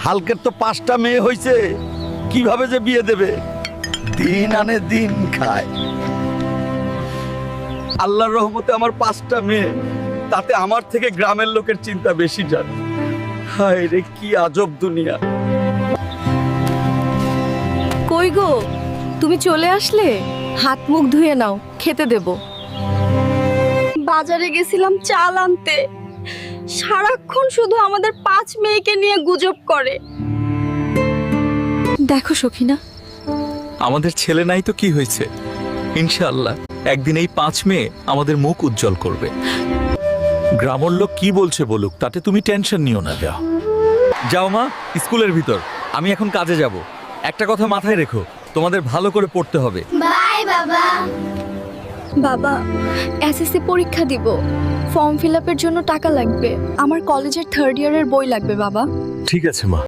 হালকের তো 5টা মেয়ে হয়েছে, কিভাবে যে বিয়ে দেবে? দিন আনে দিন খায়। আল্লাহর রহমতে আমার 5টা মেয়ে, তাতে আমার থেকে গ্রামের লোকের চিন্তা বেশি জানে। হায় রে, কি আজব দুনিয়া। কই গো, তুমি চলে আসলে? হাত মুখ ধুয়ে নাও, খেতে দেব। বাজারে গেছিলাম চাল আনতে, সারাক্ষণ শুধু আমাদের 5 মেয়েকে নিয়ে গুজব করে। দেখো সখিনা, আমাদের ছেলে নাই তো কি হয়েছে, ইনশাআল্লাহ একদিন এই 5 মেয়ে আমাদের মুখ উজ্জ্বল করবে। গ্রামের লোক কি বলছে বলুক, তাতে তুমি টেনশন নিও না। যাও যাও মা, স্কুলের ভিতর। আমি এখন কাজে যাব। একটা কথা মাথায় রেখো, তোমাদের ভালো করে পড়তে হবে। বাবা এসএসসি পরীক্ষা দিব, ফর্ম ফিল আপের জন্য টাকা লাগবে। আমার কলেজের 3rd ইয়ারের বই লাগবে বাবা। ঠিক আছে মা।